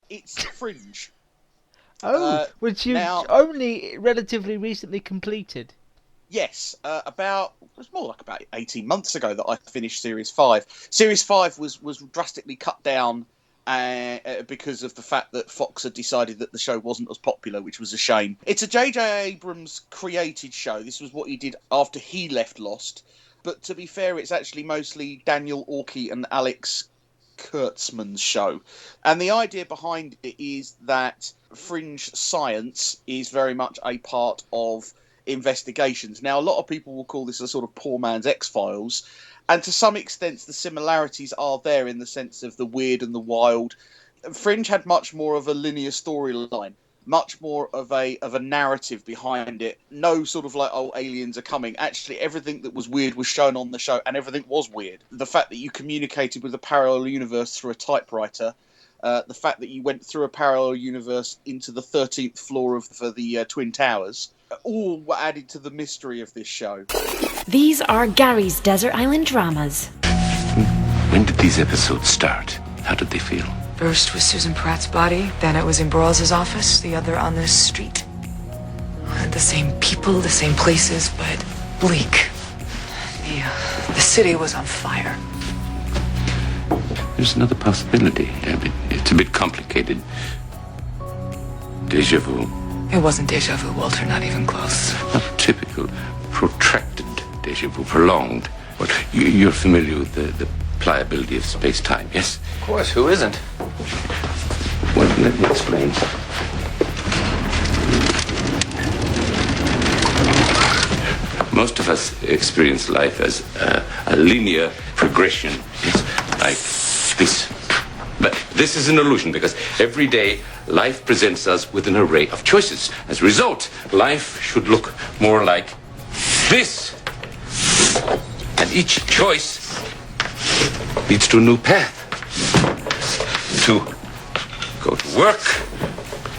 It's Fringe. Which you've Now, only relatively recently completed. yes, it was more like about 18 months ago that I finished Series 5. Series 5 was drastically cut down because of the fact that Fox had decided that the show wasn't as popular, which was a shame. It's a J.J. Abrams created show. This was what he did after he left Lost. But to be fair, it's actually mostly Daniel Orkey and Alex Kurtzman's show. And the idea behind it is that fringe science is very much a part of investigations. Now, a lot of people will call this a sort of poor man's X-Files, and to some extent the similarities are there in the sense of the weird and the wild. Fringe had much more of a linear storyline, much more of a narrative behind it. No sort of like, oh, aliens are coming. Actually, everything that was weird was shown on the show, and everything was weird. The fact that you communicated with a parallel universe through a typewriter, the fact that you went through a parallel universe into the 13th floor of the Twin Towers, all were added to the mystery of this show. These are Gary's Desert Island Dramas. When did these episodes start? How did they feel? First was Susan Pratt's body, then it was in Burroughs' office, the other on the street. The same people, the same places, but bleak. The city was on fire. There's another possibility. It's a bit complicated. Deja vu. It wasn't deja vu, Walter, not even close. Not typical. Protracted deja vu. Prolonged. Well, you're familiar with the pliability of space-time, yes? Of course, who isn't? Well, let me explain. Most of us experience life as a linear progression. It's like this. But this is an illusion because every day life presents us with an array of choices. As a result, life should look more like this. And each choice leads to a new path. To go to work,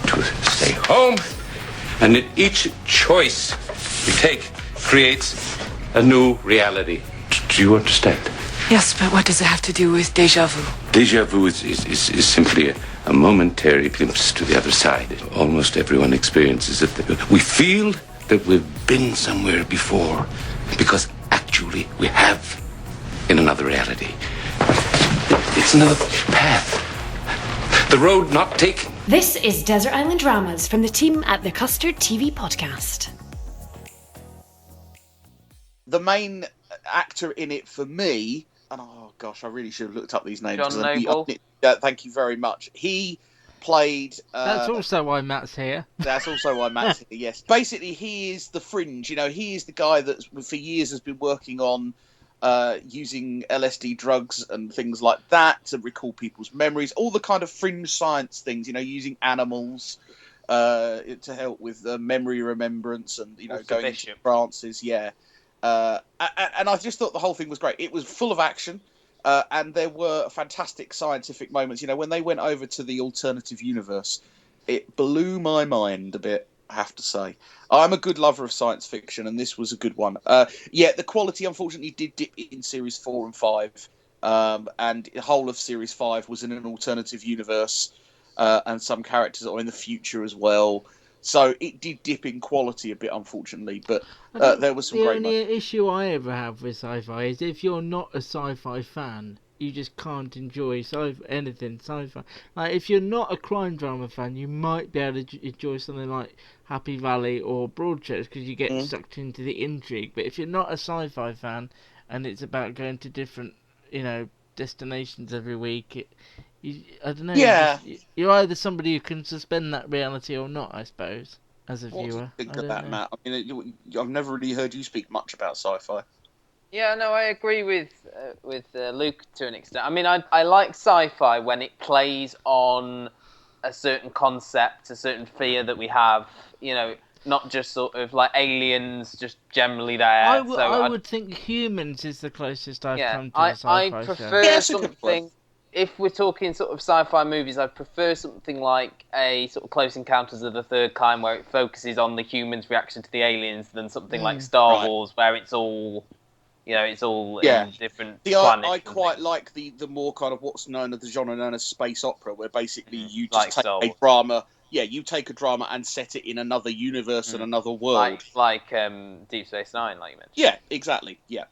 to stay home, and in each choice we take creates a new reality. Do you understand? Yes, but what does it have to do with deja vu? Deja vu is simply a momentary glimpse to the other side. Almost everyone experiences it. We feel that we've been somewhere before because actually we have in another reality. It's another path. The road not taken. This is Desert Island Dramas from the team at the Custard TV podcast. The main actor in it for me, and oh gosh, I really should have looked up these names. John Noble. Thank you very much. He played... That's also why Matt's here. That's also why Matt's here, yes. Basically, he is the Fringe. You know, he is the guy that for years has been working on using LSD drugs and things like that to recall people's memories. All the kind of fringe science things, you know, using animals to help with memory remembrance and, you know, Also going Bishop. into trances, yeah. And I just thought the whole thing was great. It was full of action, and there were fantastic scientific moments. You know, when they went over to the alternative universe, it blew my mind a bit, I have to say. I'm a good lover of science fiction, and this was a good one. Yeah, the quality, unfortunately, did dip in Series 4 and 5, and the whole of Series 5 was in an alternative universe, and some characters are in the future as well. So it did dip in quality a bit, unfortunately, but there was some great The only moments. issue I ever have with sci-fi is if you're not a sci-fi fan, you just can't enjoy anything sci-fi. Like, if you're not a crime drama fan, you might be able to enjoy something like Happy Valley or Broadchurch because you get sucked into the intrigue. But if you're not a sci-fi fan and it's about going to different, you know, destinations every week, I don't know. Yeah. You're either somebody who can suspend that reality or not, I suppose, as a What do viewer. you think I of don't that, know. Matt? I mean, I've never really heard you speak much about sci-fi. Yeah, no, I agree with Luke to an extent. I mean, I like sci-fi when it plays on a certain concept, a certain fear that we have. You know, not just sort of like aliens, just generally there. I I'd- would think Humans is the closest I've yeah, come to a I sci-fi prefer show. Yeah, it's a good something. If we're talking sort of sci-fi movies, I prefer something like a sort of Close Encounters of the Third Kind, where it focuses on the humans' reaction to the aliens, than something like Star Right. Wars, where it's all It's all Yeah. in different I planets. quite like the more kind of what's known as the genre known as space opera, where basically you just Like take Star a Wars. drama. Yeah, you take a drama and set it in another universe and another world. Like Deep Space Nine, like you mentioned. Yeah, exactly. Yeah.